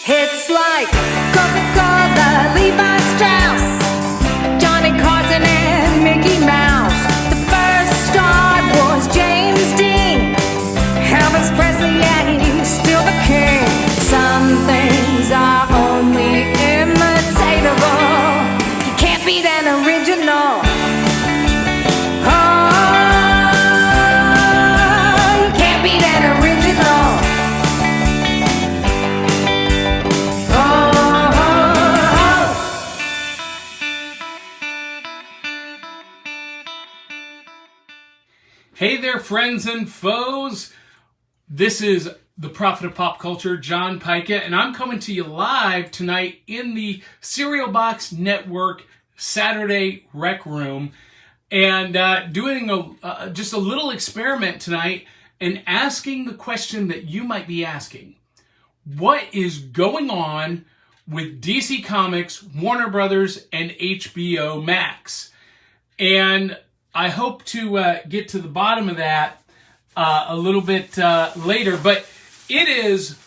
Hits like Coca-Cola, Levi Strauss, Johnny Carson and Mickey Mouse. The first star was James Dean. Elvis Presley, yeah, he's still the king. Some things are only imitatable. You can't beat an original. Hey there, friends and foes. This is the Prophet of Pop Culture, John Pyka, and I'm coming to you live tonight in the Cereal Box Network Saturday Rec Room, and doing just a little experiment tonight and asking the question that you might be asking. What is going on with DC Comics, Warner Brothers, and HBO Max? And I hope to get to the bottom of that a little bit later, but it is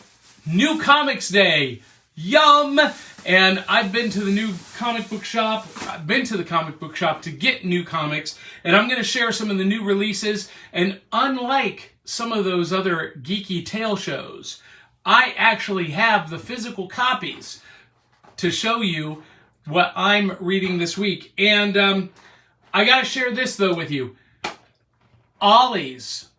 New Comics Day. Yum! And I've been to the new comic book shop. I've been to the comic book shop to get new comics, and I'm going to share some of the new releases. And unlike some of those other geeky tale shows, I actually have the physical copies to show you what I'm reading this week. And I gotta share this though with you. Ollie's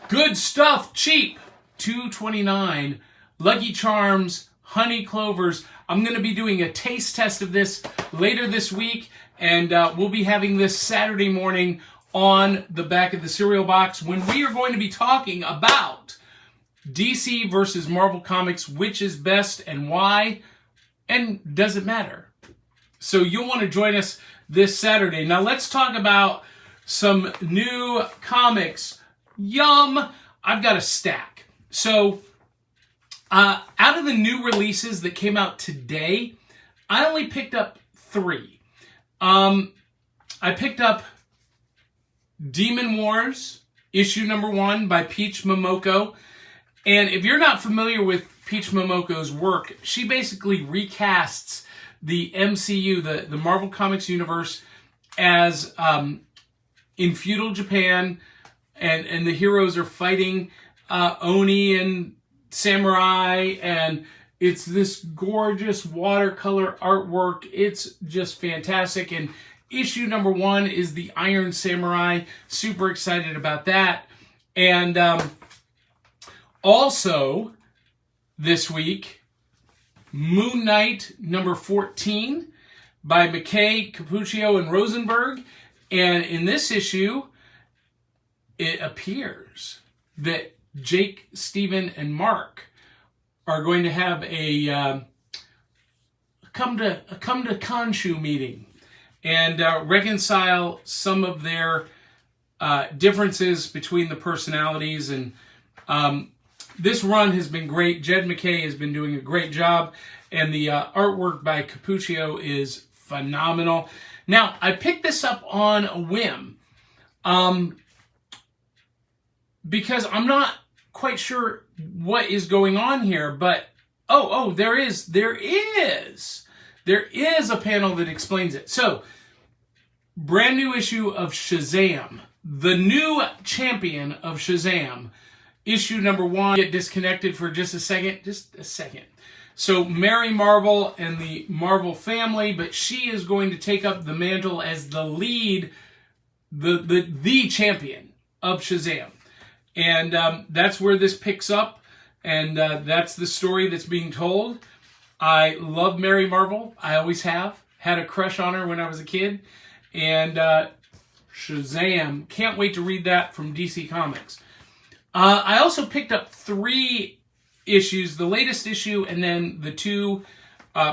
Good Stuff Cheap, $2.29. Lucky Charms, Honey Clovers. I'm gonna be doing a taste test of this later this week, and we'll be having this Saturday morning on the back of the cereal box when we are going to be talking about DC versus Marvel Comics, which is best and why, and does it matter? So you'll want to join us this Saturday. Now let's talk about some new comics. Yum! I've got a stack. So out of the new releases that came out today, I only picked up 3. I picked up Demon Wars, issue number 1 by Peach Momoko. And if you're not familiar with Peach Momoko's work, she basically recasts the MCU, the Marvel Comics universe, as in feudal Japan, and the heroes are fighting Oni and samurai, and it's this gorgeous watercolor artwork. It's just fantastic. And issue number 1 is the Iron Samurai. Super excited about that. And also this week, Moon Knight number 14 by McKay, Cappuccio, and Rosenberg. And in this issue, it appears that Jake, Steven, and Mark are going to have a come to Khonshu meeting and reconcile some of their differences between the personalities. And this run has been great. Jed McKay has been doing a great job, and the artwork by Cappuccio is phenomenal. Now, I picked this up on a whim because I'm not quite sure what is going on here, but there is a panel that explains it. So, brand new issue of Shazam, the new champion of Shazam. Issue number 1. Get disconnected for just a second. So Mary Marvel and the Marvel family, but she is going to take up the mantle as the lead, the champion of Shazam. And that's where this picks up, and that's the story that's being told. I love Mary Marvel. I always have. Had a crush on her when I was a kid. And Shazam. Can't wait to read that from DC Comics. I also picked up 3 issues, the latest issue and then the 2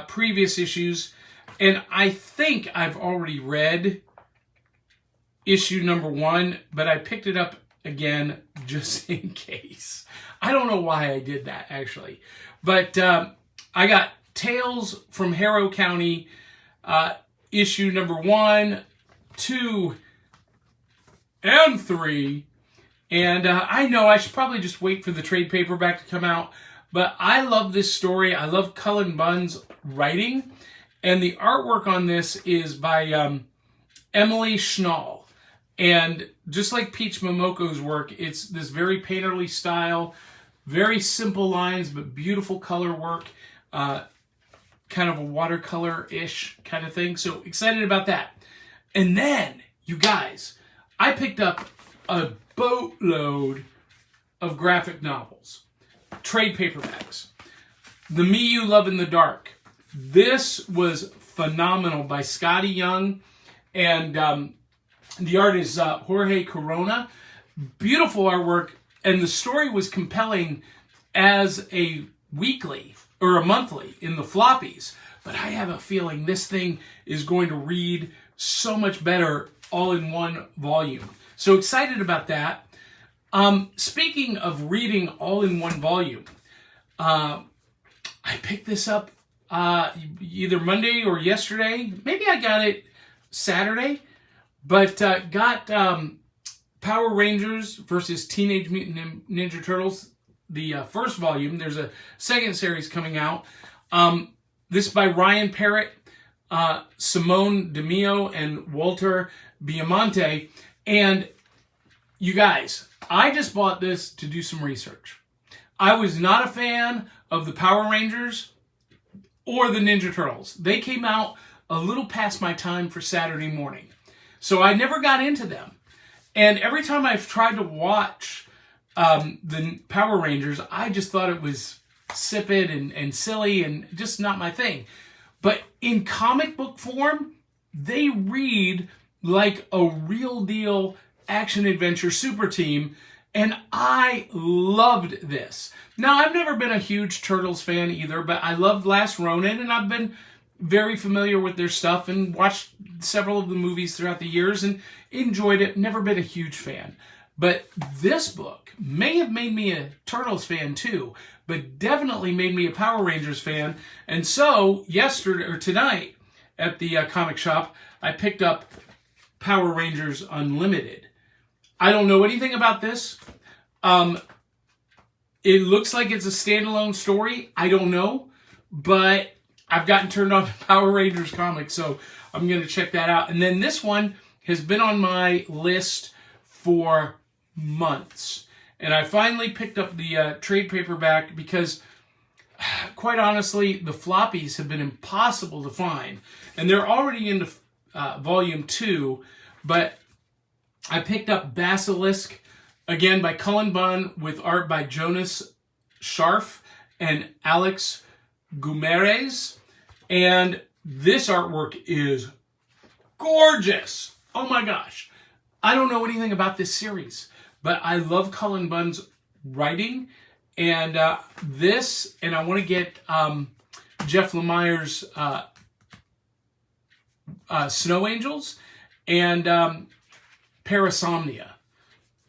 previous issues. And I think I've already read issue number 1, but I picked it up again just in case. I don't know why I did that, actually. But I got Tales from Harrow County, issue number 1, 2, and 3. And I know I should probably just wait for the trade paperback to come out, But I love this story. I love Cullen Bunn's writing. And the artwork on this is by Emily Schnall. And just like Peach Momoko's work, it's this very painterly style, very simple lines, but beautiful color work. Kind of a watercolor-ish kind of thing. So excited about that. And then, you guys, I picked up a boatload of graphic novels. Trade paperbacks. The Me You Love in the Dark. This was phenomenal by Scotty Young, and the art is Jorge Corona. Beautiful artwork, and the story was compelling as a weekly or a monthly in the floppies. But I have a feeling this thing is going to read so much better all in one volume. So excited about that. Speaking of reading all in one volume, I picked this up either Monday or yesterday. Maybe I got it Saturday, but got Power Rangers versus Teenage Mutant Ninja Turtles, the first volume. There's a second series coming out. This by Ryan Parrott, Simone DeMeo, and Walter Biamonte. And you guys, I just bought this to do some research. I was not a fan of the Power Rangers or the Ninja Turtles. They came out a little past my time for Saturday morning. So I never got into them. And every time I've tried to watch the Power Rangers, I just thought it was insipid and silly and just not my thing. But in comic book form, they read like a real deal action-adventure super team, and I loved this. Now, I've never been a huge Turtles fan either, but I loved Last Ronin, and I've been very familiar with their stuff and watched several of the movies throughout the years and enjoyed it. Never been a huge fan. But this book may have made me a Turtles fan too, but definitely made me a Power Rangers fan. And so, tonight at the comic shop, I picked up Power Rangers Unlimited. I don't know anything about this. It looks like it's a standalone story. I don't know. But I've gotten turned on to Power Rangers comics, so I'm going to check that out. And then this one has been on my list for months. And I finally picked up the trade paperback because, quite honestly, the floppies have been impossible to find. And they're already into volume 2, but I picked up Basilisk, again by Cullen Bunn, with art by Jonas Scharf and Alex Gumerez. And this artwork is gorgeous. Oh my gosh. I don't know anything about this series, but I love Cullen Bunn's writing. And and I want to get Jeff Lemire's Snow Angels and Parasomnia.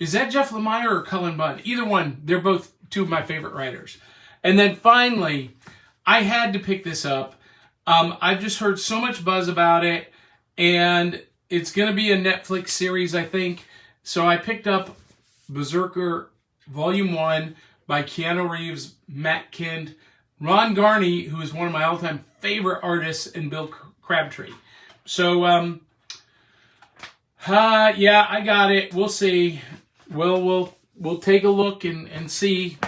Is that Jeff Lemire or Cullen Bunn? Either one. They're both two of my favorite writers. And then finally, I had to pick this up. I've just heard so much buzz about it, and it's going to be a Netflix series, I think. So I picked up Berserker Volume 1 by Keanu Reeves, Matt Kind, Ron Garney, who is one of my all-time favorite artists, and Bill Crabtree. So, yeah, I got it. We'll see. We'll take a look and see.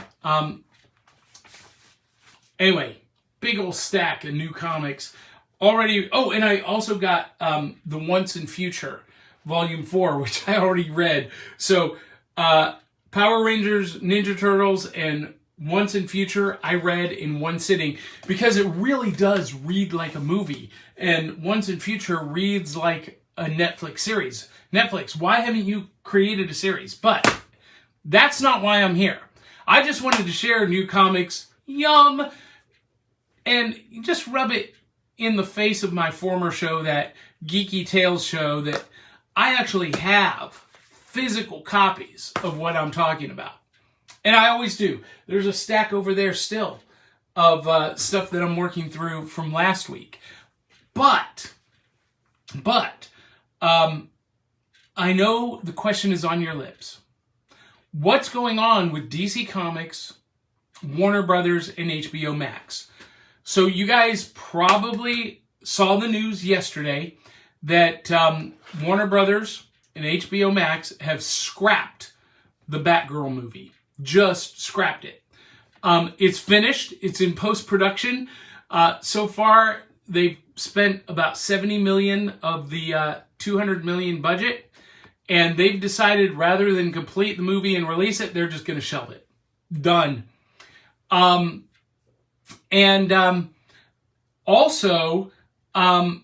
Anyway, big old stack of new comics already. Oh, and I also got the Once and Future Volume 4, which I already read. So, Power Rangers, Ninja Turtles, and Once and Future I read in one sitting because it really does read like a movie, and Once and Future reads like a Netflix series. Netflix, why haven't you created a series? But that's not why I'm here. I just wanted to share new comics, yum, and just rub it in the face of my former show, that Geeky Tales show, that I actually have physical copies of what I'm talking about. And I always do. There's a stack over there still of stuff that I'm working through from last week. But, I know the question is on your lips. What's going on with DC Comics Warner Brothers and HBO Max. So you guys probably saw the news yesterday that Warner Brothers and HBO Max have scrapped the Batgirl movie. Just scrapped it. It's finished. It's in post-production. So far, they've spent about 70 million of the 200 million budget, and they've decided rather than complete the movie and release it, they're just going to shelve it. Done. Also, some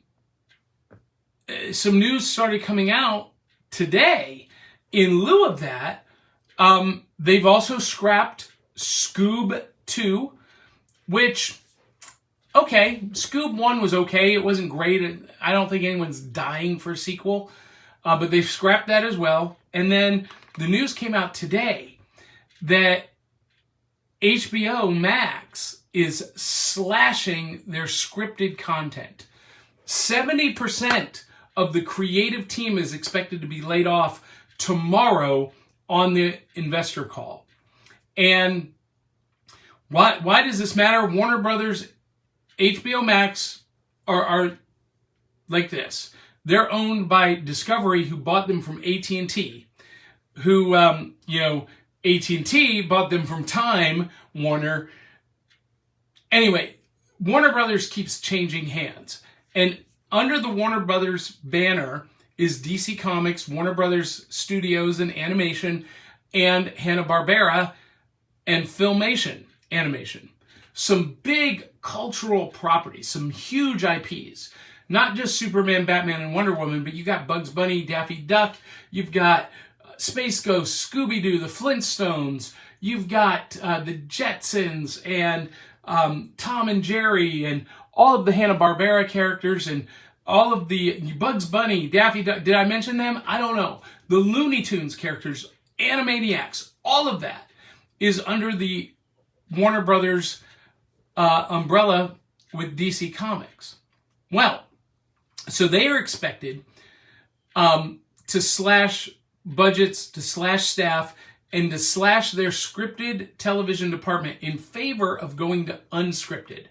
news started coming out today. In lieu of that, they've also scrapped Scoob 2, which, okay, Scoob 1 was okay. It wasn't great. I don't think anyone's dying for a sequel, but they've scrapped that as well. And then the news came out today that HBO Max is slashing their scripted content. 70% of the creative team is expected to be laid off tomorrow on the investor call. And why does this matter? Warner Brothers, HBO Max are like this. They're owned by Discovery, who bought them from AT&T, who, AT&T bought them from Time Warner. Anyway, Warner Brothers keeps changing hands. And under the Warner Brothers banner is DC Comics, Warner Brothers Studios and Animation, and Hanna-Barbera and Filmation Animation. Some big cultural properties, some huge IPs. Not just Superman, Batman, and Wonder Woman, but you got Bugs Bunny, Daffy Duck, you've got Space Ghost, Scooby-Doo, the Flintstones, you've got the Jetsons, and Tom and Jerry, and all of the Hanna-Barbera characters, and all of the Bugs Bunny, Daffy Duck. Did I mention them? I don't know. The Looney Tunes characters, Animaniacs, all of that is under the Warner Brothers umbrella with DC Comics. Well, so they are expected to slash budgets, to slash staff, and to slash their scripted television department in favor of going to unscripted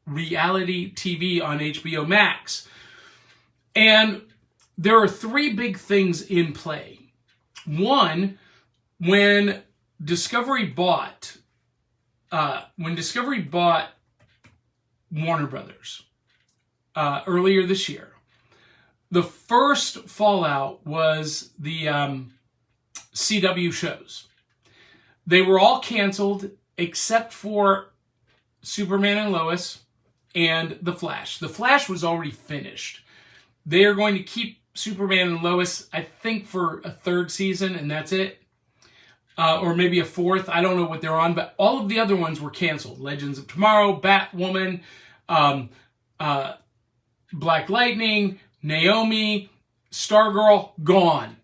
reality TV on HBO Max. And there are three big things in play. One, when Discovery bought Warner Brothers earlier this year, the first fallout was the CW shows. They were all canceled except for Superman and Lois and The Flash. The Flash was already finished. They are going to keep Superman and Lois, I think, for a third season, and that's it. Or maybe a fourth. I don't know what they're on, but all of the other ones were canceled. Legends of Tomorrow, Batwoman, Black Lightning, Naomi, Stargirl, gone.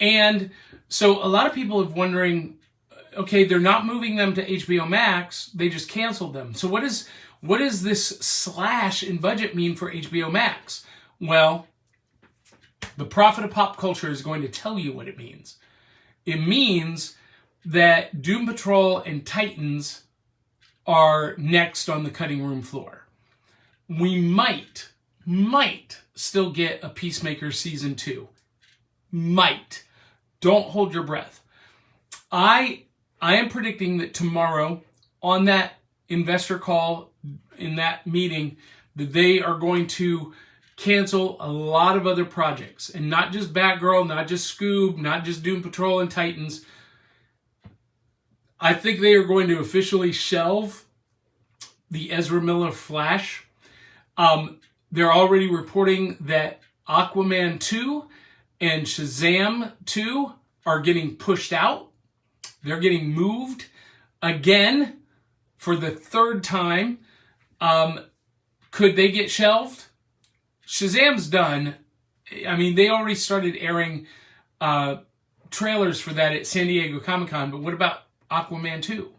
And so a lot of people are wondering, okay, they're not moving them to HBO Max, they just canceled them. So what does this slash in budget mean for HBO Max? Well, the prophet of pop culture is going to tell you what it means. It means that Doom Patrol and Titans are next on the cutting room floor. We might still get a Peacemaker season 2. Might. Don't hold your breath. I am predicting that tomorrow on that investor call, in that meeting, that they are going to cancel a lot of other projects. And not just Batgirl, not just Scoob, not just Doom Patrol and Titans. I think they are going to officially shelve the Ezra Miller Flash. They're already reporting that Aquaman 2 and Shazam 2 are getting pushed out. They're getting moved again for the third time. Could they get shelved? Shazam's done. I mean, they already started airing trailers for that at San Diego Comic-Con, but what about Aquaman 2?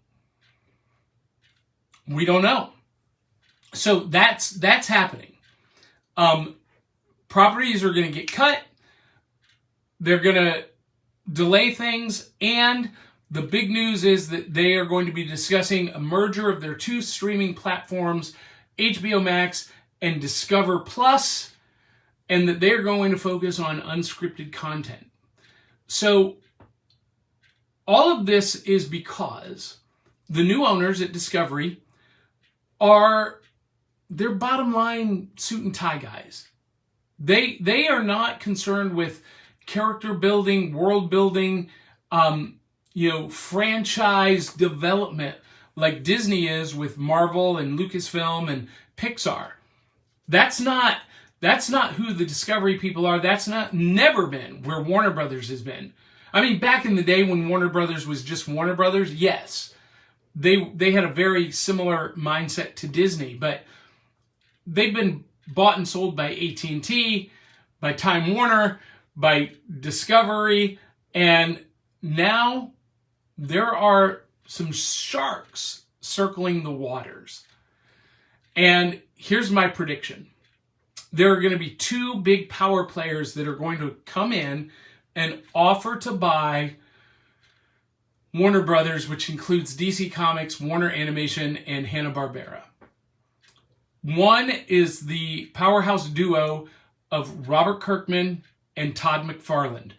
We don't know. So that's happening. Properties are going to get cut. They're going to delay things, and the big news is that they are going to be discussing a merger of their two streaming platforms, HBO Max and Discover Plus, and that they're going to focus on unscripted content. So all of this is because the new owners at Discovery they're bottom line suit and tie guys. They are not concerned with character building, world building, franchise development like Disney is with Marvel and Lucasfilm and Pixar. That's not who the Discovery people are. That's never been where Warner Brothers has been. I mean, back in the day when Warner Brothers was just Warner Brothers, yes, they had a very similar mindset to Disney, but they've been bought and sold by AT&T, by Time Warner, by Discovery, and now there are some sharks circling the waters. And here's my prediction. There are going to be two big power players that are going to come in and offer to buy Warner Brothers, which includes DC Comics, Warner Animation, and Hanna-Barbera. One is the powerhouse duo of Robert Kirkman and Todd McFarlane.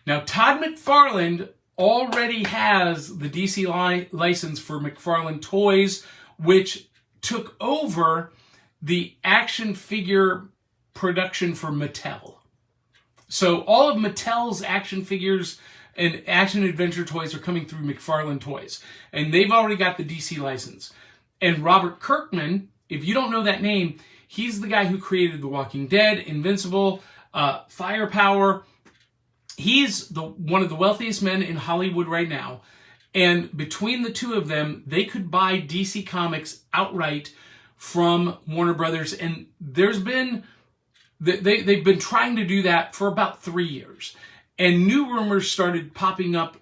Now, Todd McFarlane already has the DC license for McFarlane Toys, which took over the action figure production for Mattel. So all of Mattel's action figures and action adventure toys are coming through McFarlane Toys. And they've already got the DC license. And Robert Kirkman, if you don't know that name, he's the guy who created The Walking Dead, Invincible, Firepower. He's one of the wealthiest men in Hollywood right now. And between the two of them, they could buy DC Comics outright from Warner Brothers. And they've been trying to do that for about 3 years. And new rumors started popping up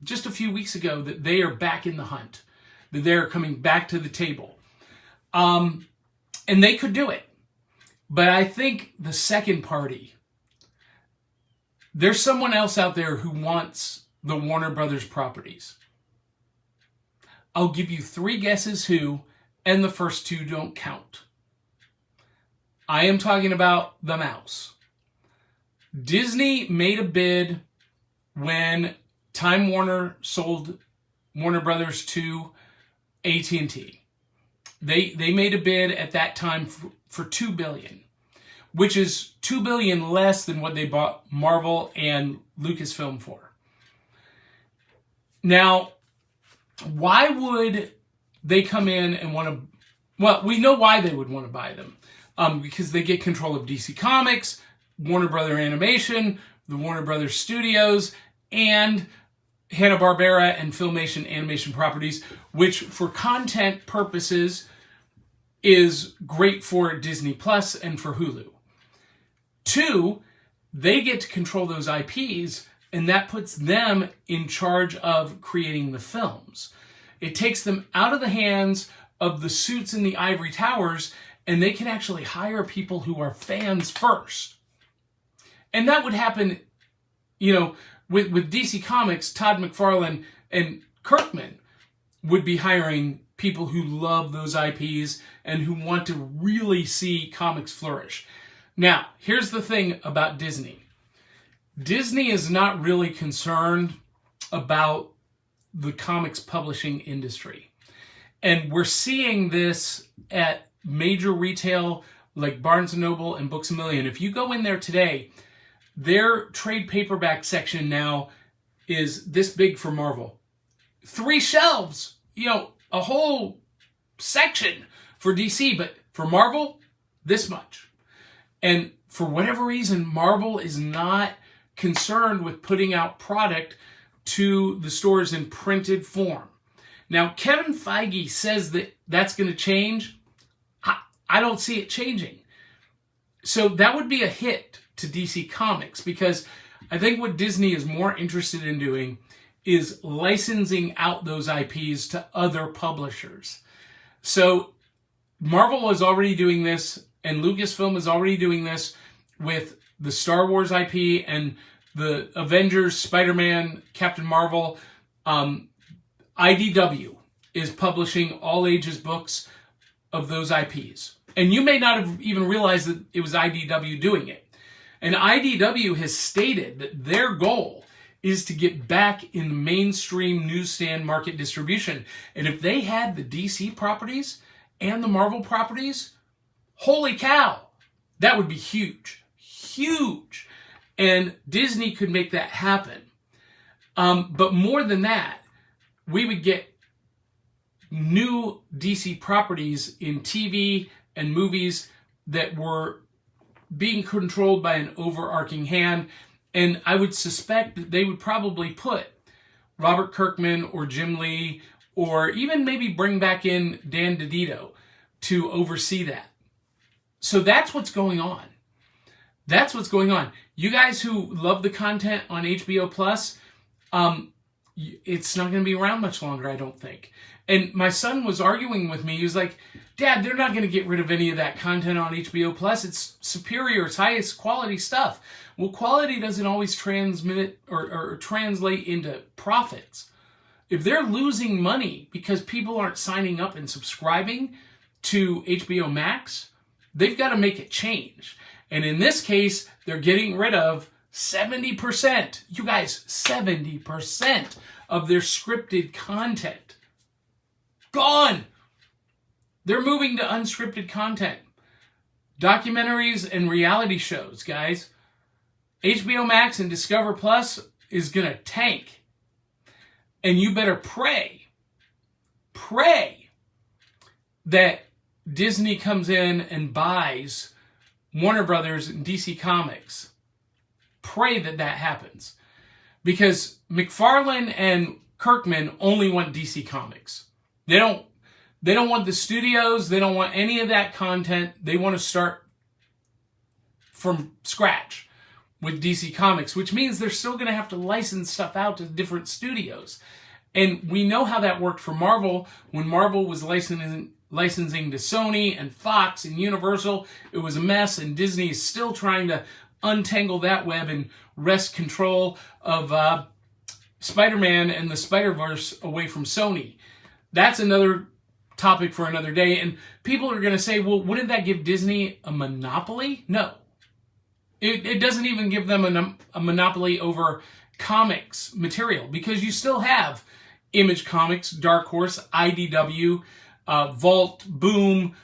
just a few weeks ago that they are back in the hunt, that they're coming back to the table. And they could do it. But I think the second party, there's someone else out there who wants the Warner Brothers properties. I'll give you 3 guesses who, and the first 2 don't count. I am talking about the mouse. Disney made a bid when Time Warner sold Warner Brothers to AT&T. They made a bid at that time for $2 billion, which is $2 billion less than what they bought Marvel and Lucasfilm for. Now, why would they come in and want to... Well, we know why they would want to buy them. Because they get control of DC Comics, Warner Brother Animation, the Warner Brothers Studios, and Hanna-Barbera and Filmation animation properties, which for content purposes is great for Disney Plus and for Hulu. 2, they get to control those IPs, and that puts them in charge of creating the films. It takes them out of the hands of the suits in the ivory towers, and they can actually hire people who are fans first. And that would happen, with DC Comics, Todd McFarlane and Kirkman would be hiring people who love those IPs and who want to really see comics flourish. Now, here's the thing about Disney. Disney is not really concerned about the comics publishing industry. And we're seeing this at major retail like Barnes & Noble and Books A Million. If you go in there today, their trade paperback section now is this big for Marvel. 3 shelves, a whole section for DC, but for Marvel, this much. And for whatever reason, Marvel is not concerned with putting out product to the stores in printed form. Now, Kevin Feige says that that's going to change. I don't see it changing. So that would be a hit to DC Comics, because I think what Disney is more interested in doing is licensing out those IPs to other publishers. So Marvel is already doing this, and Lucasfilm is already doing this with the Star Wars IP and the Avengers, Spider-Man, Captain Marvel. IDW is publishing all ages books of those IPs. And you may not have even realized that it was IDW doing it. And IDW has stated that their goal is to get back in the mainstream newsstand market distribution. And if they had the DC properties and the Marvel properties, holy cow, that would be huge. Huge. And Disney could make that happen. But more than that, we would get new DC properties in TV and movies that were being controlled by an overarching hand. And I would suspect that they would probably put Robert Kirkman or Jim Lee, or even maybe bring back in Dan DiDio to oversee that. So that's what's going on. That's what's going on. You guys who love the content on HBO Plus, it's not going to be around much longer, I don't think. And my son was arguing with me. He was like, Dad, they're not going to get rid of any of that content on HBO Plus. It's superior. It's highest quality stuff. Well, quality doesn't always transmit or translate into profits. If they're losing money because people aren't signing up and subscribing to HBO Max, they've got to make it change. And in this case, they're getting rid of 70%, you guys, 70% of their scripted content. Gone! They're moving to unscripted content. Documentaries and reality shows, guys. HBO Max and Discover Plus is going to tank. And you better pray that Disney comes in and buys Warner Brothers and DC Comics. Pray that that happens. Because McFarlane and Kirkman only want DC Comics. They don't want the studios. They don't want any of that content. They want to start from scratch with DC Comics, which means they're still going to have to license stuff out to different studios. And we know how that worked for Marvel. When Marvel was licensing to Sony and Fox and Universal, it was a mess, and Disney is still trying to untangle that web and wrest control of Spider-Man and the Spider-Verse away from Sony. That's another topic for another day. And people are going to say, well, wouldn't that give Disney a monopoly? No. It doesn't even give them a monopoly over comics material, because you still have Image Comics, Dark Horse, IDW, Vault, Boom,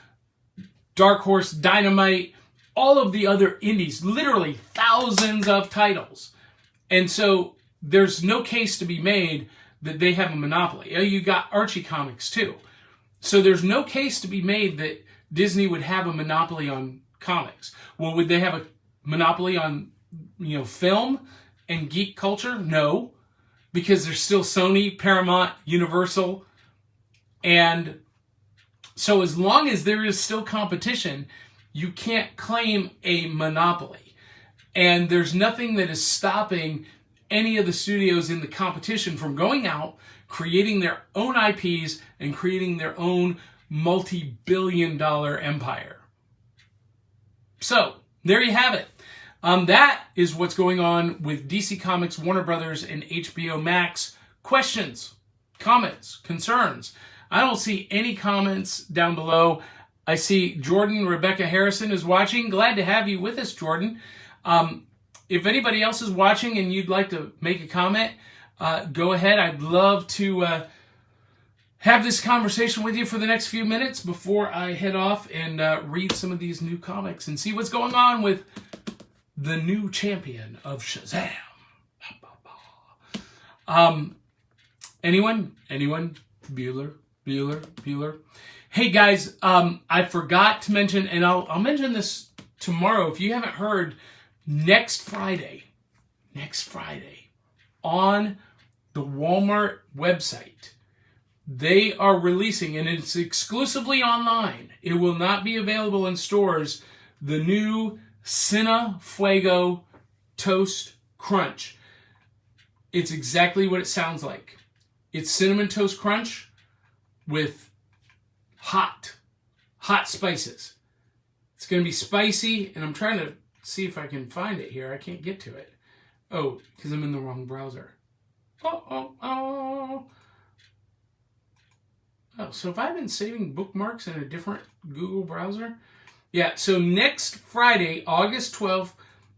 Dark Horse, Dynamite, all of the other indies, literally thousands of titles. And so there's no case to be made that they have a monopoly. You got Archie Comics too. So there's no case to be made that Disney would have a monopoly on comics. Well, would they have a monopoly on, film and geek culture? No, because there's still Sony, Paramount, Universal. And so as long as there is still competition, you can't claim a monopoly. And there's nothing that is stopping any of the studios in the competition from going out, creating their own IPs, and creating their own multi-billion-dollar empire. So, there you have it. That is what's going on with DC Comics, Warner Brothers, and HBO Max. Questions, comments, concerns? I don't see any comments down below. I see Jordan Rebecca Harrison is watching. Glad to have you with us, Jordan. If anybody else is watching and you'd like to make a comment, go ahead. I'd love to have this conversation with you for the next few minutes before I head off and read some of these new comics and see what's going on with the new champion of Shazam. Anyone? Bueller? Hey guys, I forgot to mention, and I'll mention this tomorrow. If you haven't heard, next Friday, on the Walmart website, they are releasing, and it's exclusively online, it will not be available in stores, the new Cine Fuego Toast Crunch. It's exactly what it sounds like. It's Cinnamon Toast Crunch with hot spices. It's going to be spicy, and I'm trying to see if I can find it here. I can't get to it. Oh, because I'm in the wrong browser. know. So if I've been saving bookmarks in a different Google browser, yeah. So next Friday, August 12th,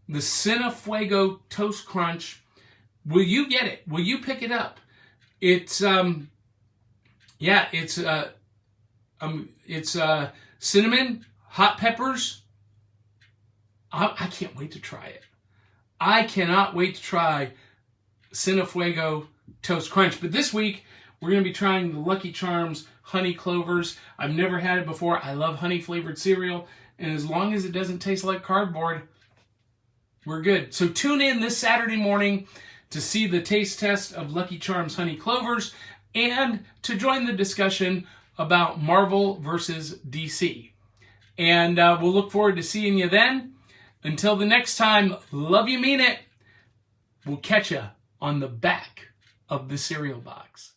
the Cinefuego Toast Crunch. Will you get it? Will you pick it up? It's cinnamon, hot peppers. I can't wait to try it. I cannot wait to try Cinefuego Toast Crunch. But this week, we're going to be trying the Lucky Charms Honey Clovers. I've never had it before. I love honey flavored cereal. And as long as it doesn't taste like cardboard, we're good. So tune in this Saturday morning to see the taste test of Lucky Charms Honey Clovers and to join the discussion about Marvel versus DC. And we'll look forward to seeing you then. Until the next time, love you, mean it. We'll catch you on the back of the cereal box.